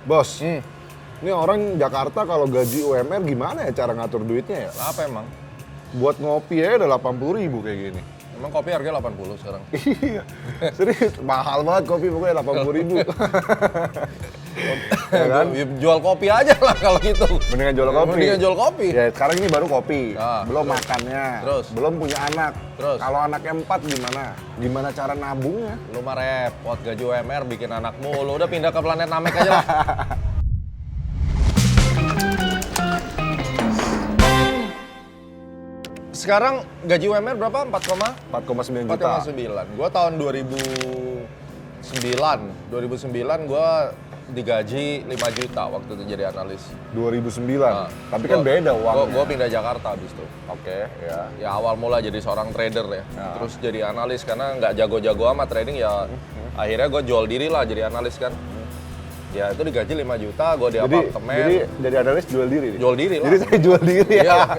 Bos, ini orang Jakarta kalau gaji UMR gimana ya cara ngatur duitnya ya? Apa emang? Buat ngopi ya udah 80.000 kayak gini. Emang kopi harganya 80 sekarang? Iya, serius mahal banget kopi pokoknya 80.000. Ya kan? Jual kopi aja lah kalau gitu. Mendingan jual kopi. Mendingan jual kopi. Ya sekarang ini baru kopi, belum terus. makannya, Terus. belum punya anak. Terus. Kalau anaknya 4 gimana? Gimana cara nabungnya? Lu mah repot, gaji UMR bikin anakmu. Lu udah pindah ke planet Namek aja lah. Sekarang gaji UMR berapa? 4,9 juta. 4,9. Gua tahun 2009 gua digaji 5 juta waktu itu jadi analis. 2009. Tapi kan beda uangnya. Gua pindah Jakarta habis itu. Oke, ya. Ya awal mula jadi seorang trader ya. Terus jadi analis karena nggak jago-jago amat trading ya. Akhirnya gue jual diri lah jadi analis kan. Ya itu digaji 5 juta, gue di apartemen. Jadi analis jual diri nih? Jual diri lah. Jadi saya jual diri ya? Iya.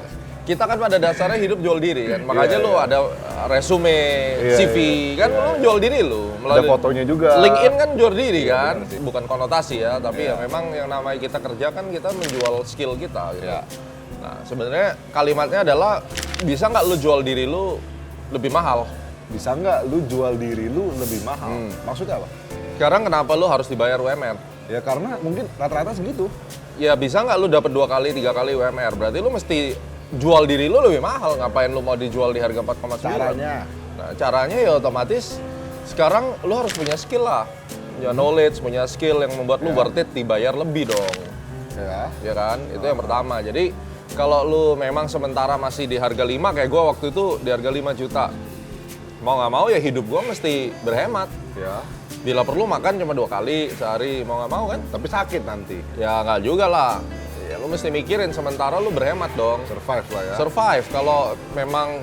Kita kan pada dasarnya hidup jual diri kan. Makanya lu ada resume, CV kan lu jual diri lu. Ada fotonya juga. LinkedIn kan jual diri kan. Bukan konotasi ya, tapi ya memang yang namanya kita kerja kan kita menjual skill kita gitu. Nah, sebenarnya kalimatnya adalah bisa nggak lu jual diri lu lebih mahal? Bisa nggak lu jual diri lu lebih mahal? Maksudnya apa? Sekarang kenapa lu harus dibayar UMR? Ya karena mungkin rata-rata segitu. Ya bisa nggak lu dapat 2 kali, 3 kali UMR? Berarti lu mesti jual diri lu lebih mahal. Ngapain lu mau dijual di harga 4,9? Caranya? Nah, caranya ya otomatis sekarang lu harus punya skill lah. Punya knowledge, punya skill yang membuat lu worth it dibayar lebih dong. Ya kan? Itu yang pertama. Jadi kalau lu memang sementara masih di harga 5 kayak gua waktu itu di harga 5 juta. Mau nggak mau ya hidup gua mesti berhemat. Ya. Bila perlu makan cuma 2 kali sehari, mau nggak mau kan? Tapi sakit nanti. Ya nggak juga lah. Ya lu mesti mikirin sementara lu berhemat dong. Survive lah ya. Survive. Kalau memang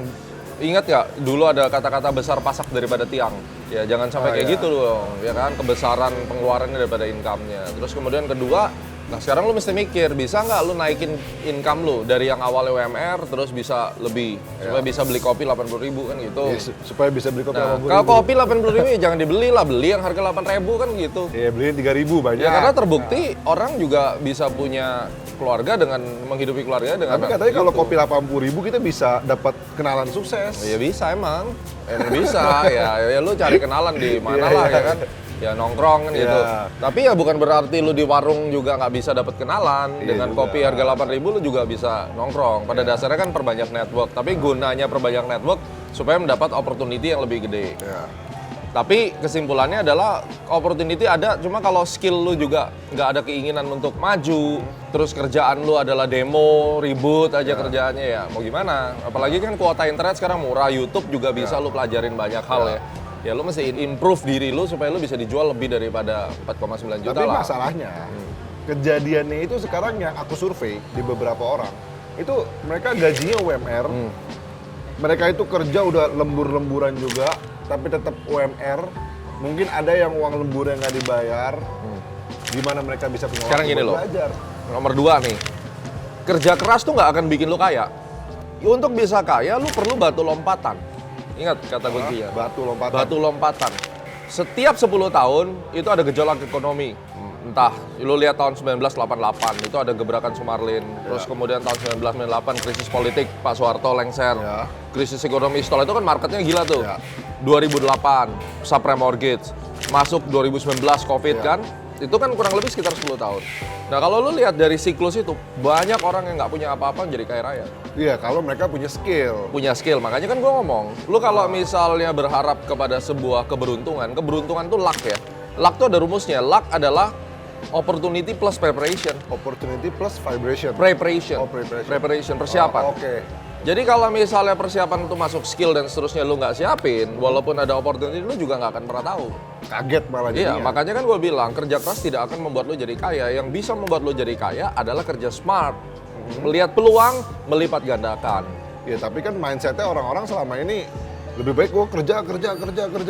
ingat nggak dulu ada kata-kata besar pasak daripada tiang. Ya jangan sampai kayak gitu dong. Ya kan kebesaran pengeluarannya daripada income-nya. Terus kemudian kedua, nah sekarang lu mesti mikir bisa nggak lu naikin income lu dari yang awalnya UMR terus bisa lebih supaya bisa beli kopi 80.000 kan gitu. Ya, supaya bisa beli kopi Nah, 80.000. kalau kopi 80.000 ya jangan dibeli lah, beli yang harga 8.000 kan gitu. Iya, beliin 3.000 banyak. Ya karena terbukti orang juga bisa punya keluarga dengan menghidupi keluarga dengan. Tapi katanya kalau kopi 80.000 kita bisa dapat kenalan sukses. Ya bisa emang bisa ya lu cari kenalan di mana lah ya kan. Ya nongkrong kan gitu. Tapi ya bukan berarti lu di warung juga nggak bisa dapat kenalan. Dengan kopi harga 8.000 lu juga bisa nongkrong. Pada dasarnya kan perbanyak network. Tapi gunanya perbanyak network supaya mendapat opportunity yang lebih gede. Tapi kesimpulannya adalah opportunity ada, cuma kalau skill lu juga nggak ada keinginan untuk maju, terus kerjaan lu adalah demo, ribut aja kerjaannya ya mau gimana? Apalagi kan kuota internet sekarang murah, YouTube juga bisa lu pelajarin banyak hal ya. Ya lu mesti improve diri lu supaya lu bisa dijual lebih daripada 4,9 juta Tapi lah. masalahnya, kejadiannya itu sekarang yang aku survei di beberapa orang, itu mereka gajinya UMR, mereka itu kerja udah lembur-lemburan juga, tapi tetap UMR. Mungkin ada yang uang lembur yang nggak dibayar, gimana mereka bisa punya Sekarang waktu gini buat loh, belajar? nomor 2 nih, kerja keras tuh nggak akan bikin lu kaya. Untuk bisa kaya, lu perlu batu lompatan. Ingat kata kuncinya. Batu lompatan. Batu lompatan. Setiap 10 tahun itu ada gejolak ekonomi. Entah, lu lihat tahun 1988 itu ada gebrakan Sumarlin. Terus kemudian tahun 1998 krisis politik Pak Soeharto lengser. Krisis ekonomi setelah itu kan marketnya gila tuh. 2008 subprime mortgage. Masuk 2019 Covid kan. Itu kan kurang lebih sekitar 10 tahun. Nah kalau lu lihat dari siklus itu, banyak orang yang nggak punya apa-apa jadi kaya raya. Iya, kalau mereka punya skill. Punya skill, makanya kan gue ngomong, lu kalau misalnya berharap kepada sebuah keberuntungan tuh luck ya. Luck tuh ada rumusnya, luck adalah opportunity plus preparation. Opportunity plus vibration. Preparation. Oh, preparation. Preparation, persiapan. Oke. Jadi kalau misalnya persiapan itu masuk skill dan seterusnya lu nggak siapin, walaupun ada opportunity lu juga nggak akan pernah tahu. Kaget malah Iya, jadinya. makanya kan gue bilang kerja keras tidak akan membuat lu jadi kaya. Yang bisa membuat lu jadi kaya adalah kerja smart. Melihat peluang, melipat gandakan. Ya tapi kan mindsetnya orang-orang selama ini lebih baik gue kerja.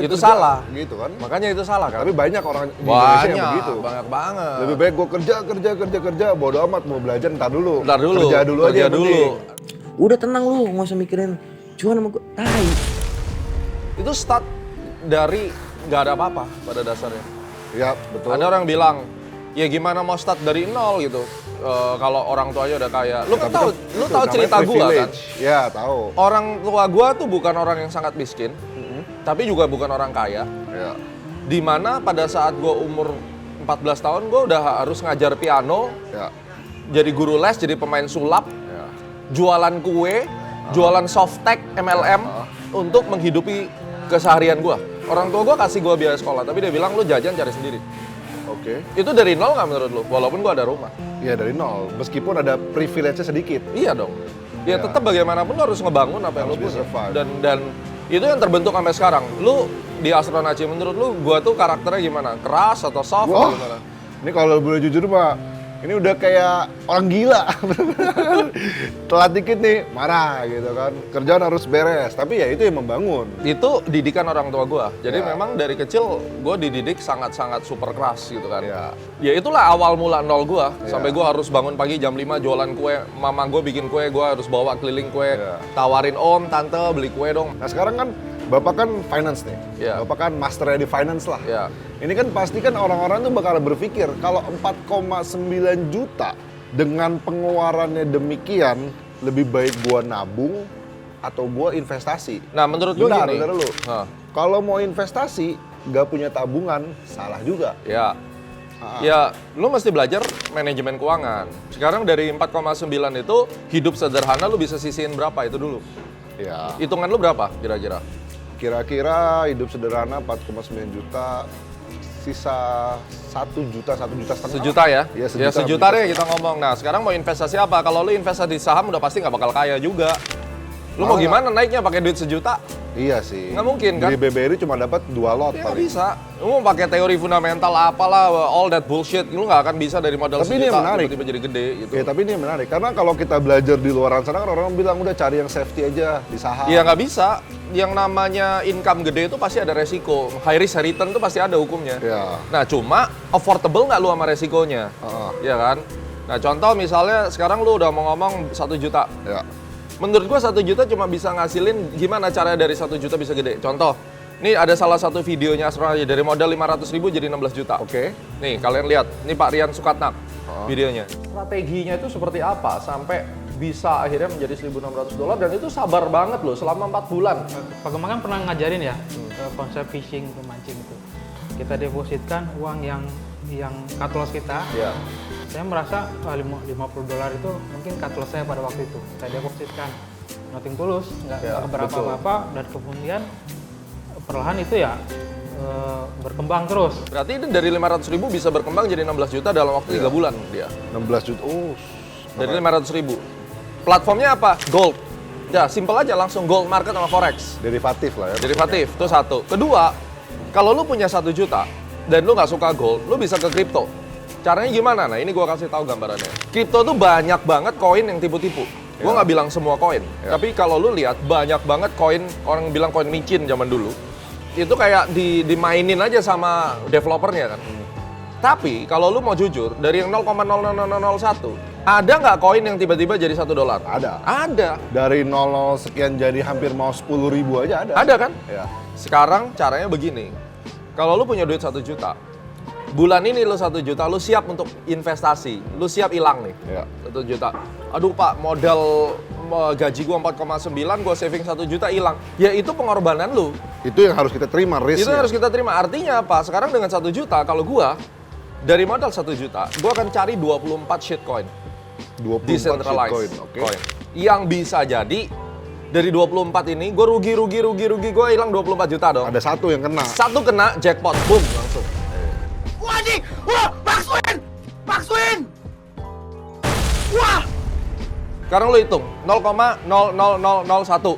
Itu salah. Gitu kan. Makanya itu salah kan? Tapi banyak orang di Indonesia yang begitu. Banyak banget. Lebih baik gue kerja, bodo amat mau belajar ntar dulu. Kerja dulu kerja aja yang dulu. penting. Udah tenang lu, nggak usah mikirin cuan sama gue. Tai. Itu start dari nggak ada apa-apa pada dasarnya. Ya betul. Ada orang bilang, ya gimana mau start dari nol gitu. Kalau orang tuanya udah kaya. Lu kan tahu, lu Itu tahu namanya cerita gua kan? privilege. Ya, tahu. Orang tua gua tuh bukan orang yang sangat miskin, tapi juga bukan orang kaya. Ya. Dimana pada saat gua umur 14 tahun gua udah harus ngajar piano, Ya. jadi guru les, jadi pemain sulap, Ya. jualan kue, jualan softtek MLM untuk menghidupi keseharian gua. Orang tua gua kasih gua biaya sekolah, tapi dia bilang lu jajan cari sendiri. Oke. Itu dari nol nggak menurut lu? Walaupun gua ada rumah. Iya, dari nol. Meskipun ada privilege-nya sedikit. Iya dong. Ya, tetap bagaimanapun lu harus ngebangun apa yang lu Harus bisa punya. survive. Dan itu yang terbentuk sampai sekarang. Lu di Astron Aci menurut lu gua tuh karakternya gimana? Keras atau soft Wah, atau gimana? ini kalau boleh jujur Pak, ini udah kayak orang gila. Telat dikit nih, marah gitu kan. Kerjaan harus beres, tapi ya itu yang membangun. Itu didikan orang tua gua. Jadi Ya. memang dari kecil gua dididik sangat-sangat super keras gitu kan. Ya. Ya itulah awal mula nol gua. Ya. Sampai gua harus bangun pagi jam 5 jualan kue. Mama gua bikin kue, gua harus bawa keliling kue. Ya. Tawarin om, tante beli kue dong. Nah sekarang kan Bapak kan finance nih, Ya. Bapak kan masternya di finance lah. Ya. Ini kan pasti kan orang-orang tuh bakal berpikir kalau 4,9 juta dengan pengeluarannya demikian, lebih baik gua nabung atau gua investasi. Nah, menurut gua Bentar, gini. bentar dulu. Hah. Kalau mau investasi, nggak punya tabungan, salah juga. Ya. Ah. Ya, lu mesti belajar manajemen keuangan. Sekarang dari 4,9 itu hidup sederhana lu bisa sisihin berapa itu dulu. Ya, Hitungan lu berapa kira-kira? kira-kira hidup sederhana 4,9 juta, sisa 1 juta, 1,5 juta. Sejuta ya? Iya, Ya sejuta deh kita ngomong. Nah, sekarang mau investasi apa? Kalau lu investasi di saham udah pasti nggak bakal kaya juga. Lu mau Malah gimana naiknya pakai duit sejuta? Iya sih. Nggak mungkin, kan? Beli BBRI cuma dapat 2 lot Ya nggak paling. bisa. Lu mau pakai teori fundamental apalah, all that bullshit, lu nggak akan bisa dari modal Tapi ini sejuta yang menarik. tiba-tiba jadi gede gitu. Ya, tapi ini yang menarik karena kalau kita belajar di luaran sana kan orang bilang udah cari yang safety aja di saham. Iya nggak bisa. Yang namanya income gede itu pasti ada resiko. High risk, high return itu pasti ada hukumnya. Ya. Nah cuma affordable nggak lu sama resikonya? Heeh. Iya kan? Nah contoh misalnya sekarang lu udah mau ngomong 1 juta. Ya. Menurut gua 1 juta cuma bisa ngasilin gimana caranya dari 1 juta bisa gede. Contoh, ini ada salah satu videonya Astron aja dari modal 500.000 jadi 16 juta. Oke. Nih kalian lihat, ini Pak Rian Sukatnak videonya. Strateginya itu seperti apa sampai bisa akhirnya menjadi $1.600 dan itu sabar banget loh selama 4 bulan. Pak Gemang kan pernah ngajarin ya konsep fishing, pemancing itu. Kita depositkan uang yang cut loss kita. Ya. Saya merasa $50 itu mungkin cut loss saya pada waktu itu. Saya depositkan nothing tulus, nggak Ya, keberapa betul. apa dan kemudian perlahan itu ya berkembang terus. Berarti ini dari 500.000 bisa berkembang jadi 16 juta dalam waktu 3 bulan dia. 16 juta. Oh. Dari 500.000. Platformnya apa? Gold. Ya, simple aja langsung gold market sama forex. Derivatif lah ya. Derivatif, itu satu. Kedua, kalau lu punya 1 juta dan lu nggak suka gold, lu bisa ke kripto. Caranya gimana? Nah, ini gua kasih tahu gambarannya. Kripto tuh banyak banget koin yang tipu-tipu. Gua nggak bilang semua koin, tapi kalau lu lihat banyak banget koin, orang bilang koin micin zaman dulu. Itu kayak dimainin aja sama developernya kan. Tapi kalau lu mau jujur, dari yang 0,00001, ada nggak koin yang tiba-tiba jadi $1? Ada. Ada. Dari 00 sekian jadi hampir mau 10.000 aja ada. Ada kan? Ya. Sekarang caranya begini. Kalau lu punya duit 1 juta, bulan ini lu 1 juta, lu siap untuk investasi. Lu siap hilang nih. Ya. 1 juta. Aduh Pak, modal gaji gua 4,9, gua saving 1 juta hilang. Ya itu pengorbanan lu. Itu yang harus kita terima risk. Itu harus kita terima. Artinya apa? Sekarang dengan 1 juta, kalau gua dari modal 1 juta, gua akan cari 24 shitcoin. 24 Decentralized shitcoin, oke. coin. Yang bisa jadi dari 24 ini gue rugi gue hilang 24 juta dong. Ada satu yang kena. Satu kena jackpot, boom langsung. Wah anjing! Wah! Maxwin! Maxwin! Wah! Sekarang lu hitung 0,00001.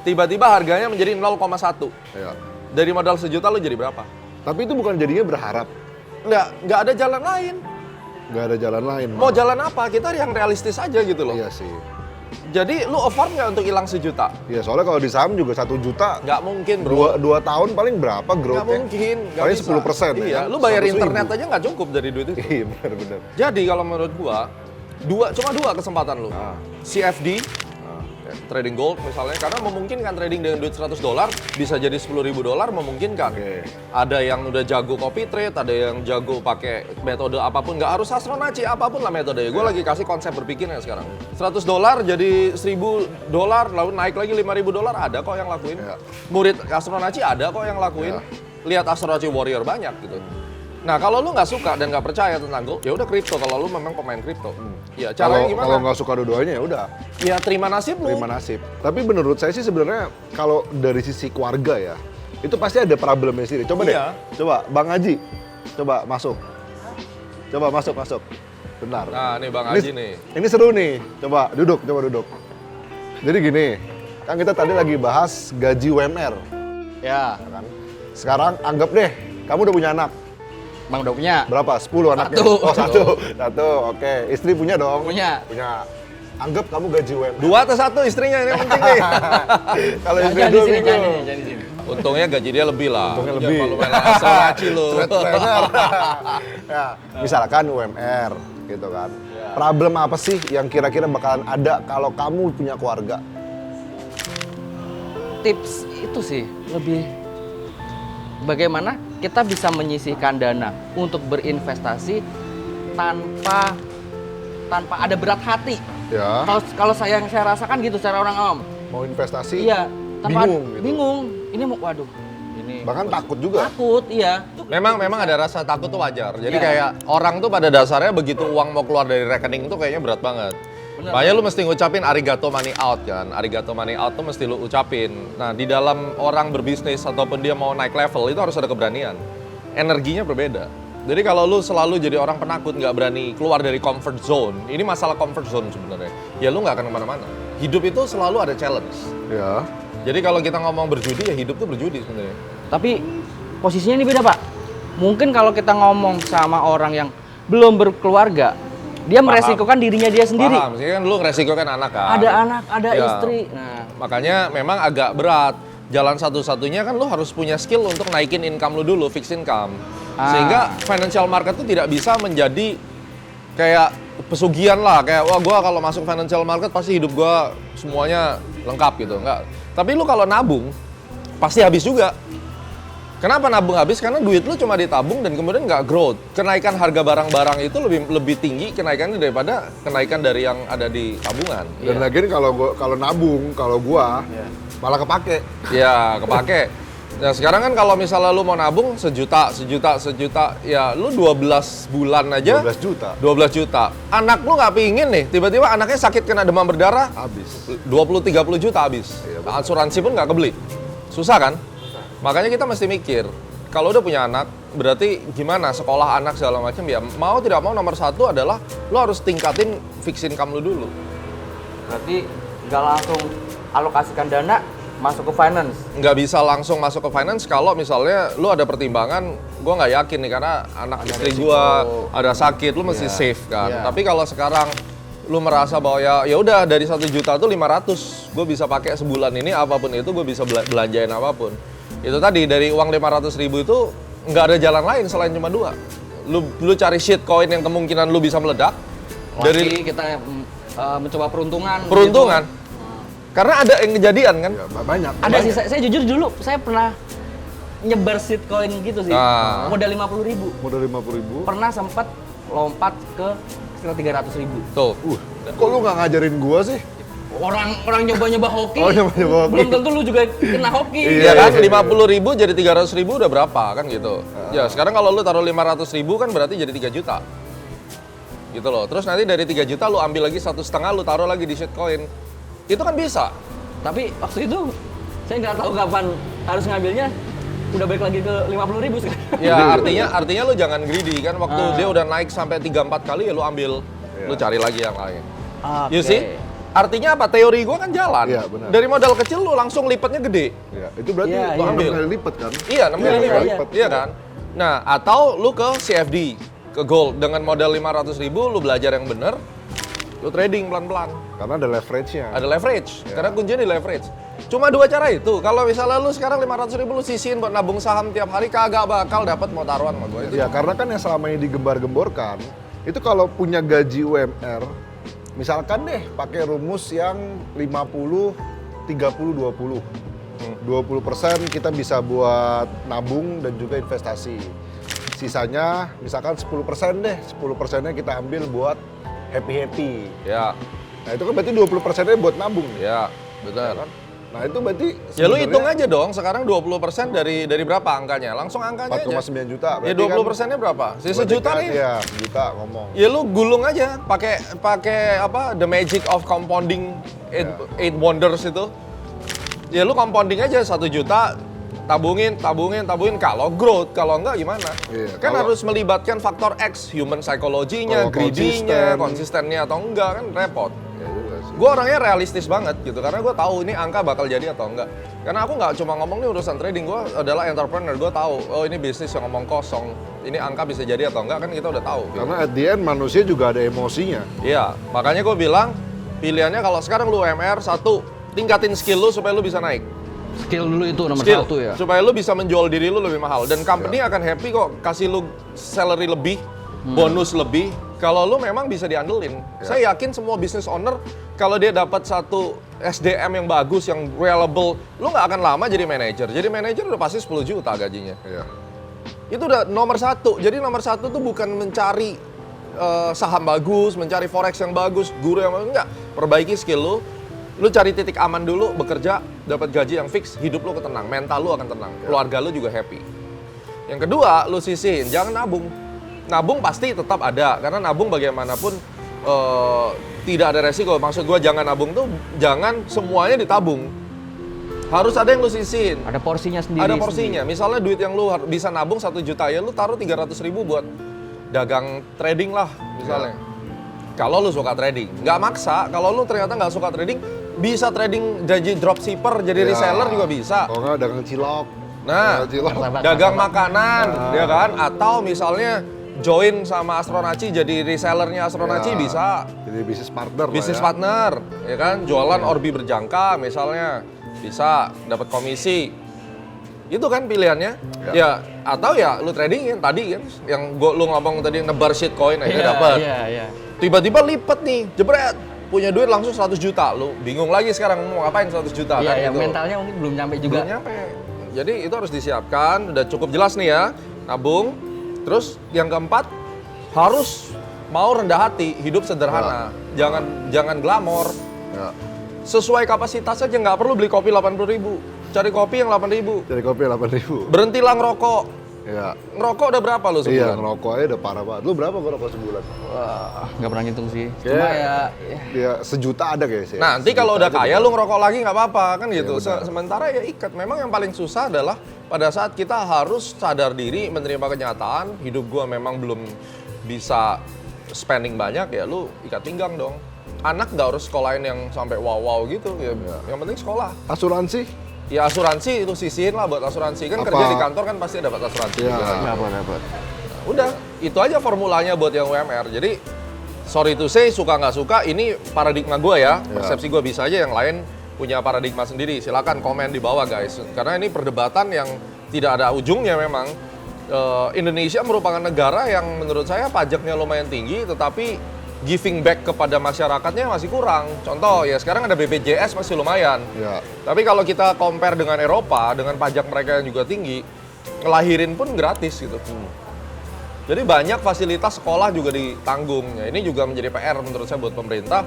Tiba-tiba harganya menjadi 0,1. Ya. Dari modal sejuta lu jadi berapa? Tapi itu bukan jadinya berharap. Nggak ada jalan lain. Nggak ada jalan lain. Mau malah. jalan apa? Kita yang realistis aja gitu loh. Iya sih. Jadi lu afford nggak untuk hilang sejuta? Iya, soalnya kalau di saham juga 1 juta, Nggak mungkin bro. dua tahun paling berapa Nggak growth-nya? mungkin. Nggak Paling bisa. 10%. Iya, ya kan? lu bayar 100.000. internet aja nggak cukup dari duit itu. Iya, benar-benar. Jadi kalau menurut gua, cuma dua kesempatan lu. Ah. CFD trading gold misalnya, karena memungkinkan trading dengan duit $100 bisa jadi $10.000 memungkinkan. Oke. Ada yang udah jago copy trade, ada yang jago pakai metode apapun, nggak harus Astronaci, apapun lah metodenya. Gue lagi kasih konsep berpikirnya sekarang. $100 jadi $1.000, lalu naik lagi $5.000, ada kok yang lakuin. Ya. Murid Astronaci ada kok yang lakuin. Lihat Astronaci Warrior banyak gitu. Nah, kalau lu nggak suka dan nggak percaya tentang gold, ya udah kripto kalau lu memang pemain kripto. Ya, caranya gimana? Kalau nggak suka dua-duanya ya udah. Ya terima nasib lu. Terima nasib. Tapi menurut saya sih sebenarnya kalau dari sisi keluarga ya, itu pasti ada problemnya sendiri. Coba Iya. deh, coba Bang Haji, coba masuk. Coba masuk. Bentar. Nah, nih Bang Haji nih. Ini seru nih. Coba duduk. Jadi gini, kan kita tadi lagi bahas gaji UMR. Ya, Kan? Sekarang anggap deh, kamu udah punya anak. Bang udah punya. Berapa? 10 anaknya? Satu. Oh, satu. Oke. Istri punya dong? Punya. Anggap kamu gaji UMR. 2 atau 1 istrinya ini yang penting nih. Kalau istri Jangan di dua sini, minggu. jangan di sini. Untungnya gaji dia lebih lah. Untungnya Jangan lebih. Kalau main Astronaci lu. Trainer. Ya, misalkan UMR gitu kan. Problem apa sih yang kira-kira bakalan ada kalau kamu punya keluarga? Tips itu sih lebih bagaimana kita bisa menyisihkan dana untuk berinvestasi tanpa ada berat hati. Ya, Kalau yang saya rasakan gitu secara orang awam. mau investasi Iya, tanpa bingung gitu. bingung. Ini mau waduh. Ini Bahkan takut juga. takut, iya. Memang ada rasa takut tuh wajar. Jadi Iya. kayak orang tuh pada dasarnya begitu uang mau keluar dari rekening tuh kayaknya berat banget. Bener. Makanya lu mesti ngucapin arigato money out kan. Arigato money out tuh mesti lu ucapin. Nah, di dalam orang berbisnis ataupun dia mau naik level itu harus ada keberanian. Energinya berbeda. Jadi kalau lu selalu jadi orang penakut, nggak berani keluar dari comfort zone, ini masalah comfort zone sebenarnya. Ya lu nggak akan kemana-mana. Hidup itu selalu ada challenge. Ya. Jadi kalau kita ngomong berjudi, ya hidup tuh berjudi sebenarnya. Tapi posisinya ini beda, Pak. Mungkin kalau kita ngomong sama orang yang belum berkeluarga, dia meresikokan dirinya dia sendiri. Paham, sih kan lu resiko kan anak kan. Ada anak, ada Ya. istri. Nah, Makanya memang agak berat. Jalan satu-satunya kan lu harus punya skill untuk naikin income lu dulu, fixed income. Sehingga financial market tuh tidak bisa menjadi kayak pesugihan lah, kayak wah gua kalau masuk financial market pasti hidup gua semuanya lengkap gitu, enggak. Tapi lu kalau nabung pasti habis juga. Kenapa nabung habis? Karena duit lu cuma ditabung dan kemudian nggak growth. Kenaikan harga barang-barang itu lebih tinggi kenaikannya daripada kenaikan dari yang ada di tabungan. Dan lagian kalau nabung, kalau gua malah kepake. Ya, kepake. Nah, sekarang kan kalau misalnya lu mau nabung sejuta, ya lu 12 bulan aja 12 juta. 12 juta. Anak lu nggak pingin nih, tiba-tiba anaknya sakit kena demam berdarah, Habis. 20-30 juta habis. Iya, betul. Asuransi pun nggak kebeli. Susah kan? Makanya kita mesti mikir, kalau udah punya anak, berarti gimana sekolah anak segala macam, ya mau tidak mau nomor satu adalah lu harus tingkatin fixed income lu dulu. berarti nggak langsung alokasikan dana masuk ke finance. Nggak bisa langsung masuk ke finance kalau misalnya lu ada pertimbangan, gue nggak yakin nih karena anak istri gue ada sakit, lu mesti safe kan. Iya. Tapi kalau sekarang lu merasa bahwa ya udah dari 1 juta tuh 500 gue bisa pakai sebulan ini apapun itu gue bisa belanjain apapun. Itu tadi dari uang 500.000 itu nggak ada jalan lain selain cuma 2. Lu cari shitcoin yang kemungkinan lu bisa meledak. Dari kita mencoba peruntungan. Peruntungan. gitu. Karena ada yang kejadian kan. Ya, banyak. Ada sih, saya jujur dulu saya pernah nyebar shitcoin gitu sih. Ah. Modal 50.000. Modal 50.000. Pernah sempat lompat ke sekitar 300.000. Tuh. Kok lu nggak ngajarin gua sih? Orang nyoba-nyoba hoki. Oh, nyoba-nyoba hoki. Belum tentu lu juga kena hoki. Iya kan, 50.000 jadi 300.000 udah berapa kan gitu. Ya sekarang kalau lu taruh 500.000 kan berarti jadi 3 juta. Gitu loh. Terus nanti dari 3 juta lu ambil lagi 1,5 lu taruh lagi di shitcoin. Itu kan bisa. Tapi waktu itu saya nggak tahu kapan harus ngambilnya. Udah balik lagi ke 50.000 sekarang. Ya artinya lu jangan greedy kan. Waktu dia udah naik sampai 3-4 kali ya lu ambil. Lu cari lagi yang lain. You see? Artinya apa? Teori gua kan jalan. Iya, benar. Dari modal kecil lu langsung lipatnya gede. Ya, itu berarti Iya, lu iya. ambil Ambil. kali lipat kan? Iya, 6 kali Iya, lipat. lipat. Iya kan? Nah, atau lu ke CFD, ke gold dengan modal 500.000 lu belajar yang bener, lu trading pelan-pelan. Karena ada leverage-nya. Ada leverage, karena kuncinya di leverage. Cuma 2 cara itu. Kalau misalnya lu sekarang 500.000 lu sisihin buat nabung saham tiap hari, kagak bakal dapat mau taruhan sama gue. Itu Ya, karena kan yang selama ini digembar-gemborkan, itu kalau punya gaji UMR Misalkan deh pakai rumus yang 50 30 20. 20% kita bisa buat nabung dan juga investasi. Sisanya misalkan 10% deh. 10%-nya kita ambil buat happy-happy. Ya, Nah, itu kan berarti 20%-nya buat nabung. ya, betul. Nah, itu berarti Ya lu sebenarnya hitung aja dong, sekarang 20% dari berapa angkanya? Langsung angkanya aja. 4,9 juta. Ya 20%-nya berapa? Sisa juta nih. Iya, juta ngomong. Ya lu gulung aja, pakai apa? The magic of compounding eight wonders itu. Ya lu compounding aja 1 juta, tabungin. Kalau growth, kalau enggak gimana? Iya, Kan kalau- harus melibatkan faktor X, human psychology-nya, Kalau greedy-nya, konsisten. konsistennya atau enggak kan repot. Ya juga sih. Gue orangnya realistis banget gitu, karena gue tahu ini angka bakal jadi atau enggak. Karena aku nggak cuma ngomong nih urusan trading, gue adalah entrepreneur, gue tahu, oh ini bisnis yang ngomong kosong, ini angka bisa jadi atau enggak kan kita udah tahu. Gitu. Karena at the end manusia juga ada emosinya. Iya, makanya gue bilang pilihannya kalau sekarang lu UMR, satu, tingkatin skill lu supaya lu bisa naik. Skill dulu itu nomor Skill, satu ya. supaya lu bisa menjual diri lu lebih mahal. Dan company akan happy kok kasih lu salary lebih, bonus lebih, kalau lu memang bisa diandelin. Saya yakin semua business owner, kalau dia dapat satu SDM yang bagus, yang reliable, lu nggak akan lama jadi manajer. Jadi manajer udah pasti 10 juta gajinya. Iya. Itu udah nomor satu. Jadi nomor satu tuh bukan mencari saham bagus, mencari forex yang bagus, guru yang bagus, enggak. Perbaiki skill lu cari titik aman dulu, bekerja, dapat gaji yang fix, hidup lu tenang, mental lu akan tenang, keluarga lu juga happy. Yang kedua, lu sisihin, jangan nabung. Nabung pasti tetap ada, karena nabung bagaimanapun tidak ada resiko. Maksud gua jangan nabung tuh, jangan semuanya ditabung. Harus ada yang lu sisihin. Ada porsinya sendiri. Ada porsinya. Misalnya duit yang lu bisa nabung 1 juta, ya lu taruh 300.000 buat dagang trading lah misalnya. Kalau lu suka trading. Nggak maksa, kalau lu ternyata nggak suka trading, bisa trading jadi dropshipper, jadi reseller juga bisa. Kalau nggak dagang cilok. Nah, Dagang cilok. dagang makanan, ya kan? Atau misalnya join sama Astronaci jadi resellernya Astronaci Ya, bisa. Jadi bisnis partner lah Bisnis ya. partner, ya kan? Jualan orbi berjangka misalnya, bisa dapat komisi. Itu kan pilihannya. Ya, atau ya lu tradingin tadi kan, yang lu ngomong tadi nebar shitcoin aja dapat. Iya. Tiba-tiba lipet nih, jebret. Punya duit langsung 100 juta, lu bingung lagi sekarang mau ngapain 100 juta Iya, kan yang gitu. mentalnya mungkin belum nyampe juga. Belum nyampe. Jadi itu harus disiapkan, udah cukup jelas nih ya, nabung. Terus yang keempat, harus mau rendah hati, hidup sederhana. Jangan glamor. Ya. Sesuai kapasitas aja, nggak perlu beli kopi 80.000. Cari kopi yang 8.000. Jadi kopi 8.000. Berhentilah ngerokok. Iya. Ngerokok udah berapa lu Iya, sebulan? ngerokok aja udah parah banget. Lu berapa ngerokok sebulan? Wah, nggak pernah ngitung sih. Kayak- Cuma ya Ya, sejuta ada kayaknya sih. Nah, nanti kalau udah kaya lu ngerokok lagi nggak apa-apa kan gitu. Iya, benar. Sementara ya ikat. Memang yang paling susah adalah pada saat kita harus sadar diri, menerima kenyataan, hidup gua memang belum bisa spending banyak, ya lu ikat pinggang dong. Anak nggak harus sekolahin yang sampai wow gitu ya. Yang penting sekolah. Asuransi? Ya asuransi itu sisihin lah buat asuransi. Kan Apa? kerja di kantor kan pasti dapat asuransi. Iya. juga. dapat. Udah, itu aja formulanya buat yang UMR. Jadi, sorry to say, suka nggak suka, ini paradigma gue ya. Persepsi gue, bisa aja yang lain punya paradigma sendiri. Silakan komen di bawah guys. Karena ini perdebatan yang tidak ada ujungnya memang. Indonesia merupakan negara yang menurut saya pajaknya lumayan tinggi, tetapi giving back kepada masyarakatnya masih kurang. Contoh, ya sekarang ada BPJS masih lumayan. Ya. Tapi kalau kita compare dengan Eropa, dengan pajak mereka yang juga tinggi, ngelahirin pun gratis gitu. Jadi banyak fasilitas sekolah juga ditanggung. Ya, ini juga menjadi PR menurut saya buat pemerintah.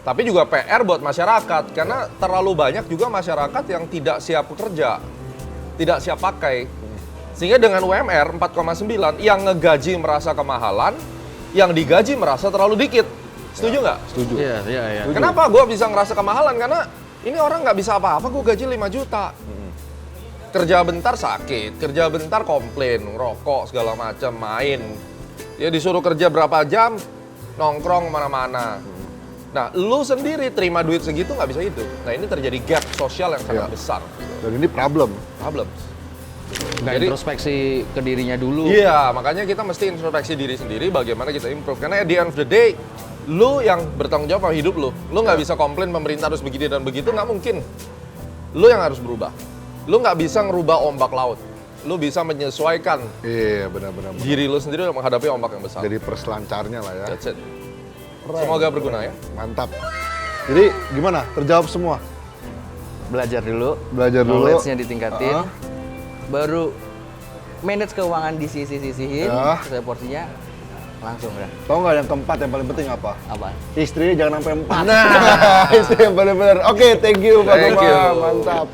Tapi juga PR buat masyarakat, karena terlalu banyak juga masyarakat yang tidak siap bekerja, tidak siap pakai. Sehingga dengan UMR 4,9, yang ngegaji merasa kemahalan, yang digaji merasa terlalu dikit. Setuju nggak? Setuju. Iya. Kenapa gue bisa ngerasa kemahalan? Karena ini orang nggak bisa apa-apa, gue gaji 5 juta. Kerja bentar sakit, kerja bentar komplain, ngerokok segala macam, main. Ya disuruh kerja berapa jam, nongkrong mana-mana. Nah, lu sendiri terima duit segitu nggak bisa hidup. Nah, ini terjadi gap sosial yang sangat Iya. besar. Dan ini problem. Problem. Nggak Jadi- introspeksi ke dirinya dulu. Iya, makanya kita mesti introspeksi diri sendiri bagaimana kita improve. Karena at the end of the day, lu yang bertanggung jawab sama hidup lu. Lu nggak bisa komplain pemerintah harus begini dan begitu, nggak mungkin. Lu yang harus berubah. Lu nggak bisa ngerubah ombak laut. Lu bisa menyesuaikan Iya, benar-benar. diri lu sendiri untuk menghadapi ombak yang besar. Jadi perselancarnya lah ya. That's it. Semoga berguna ya. Mantap. Jadi gimana? Terjawab semua? Belajar dulu, Belajar dulu. knowledge-nya ditingkatin, baru manage keuangan disisi-sisihin, Ya. sesuai porsinya, langsung udah. Tahu nggak yang keempat yang paling penting apa? Apaan? Istri jangan sampai 4. Nah, istri yang paling benar. Oke, thank you Pak Thank Goma. you. Mantap.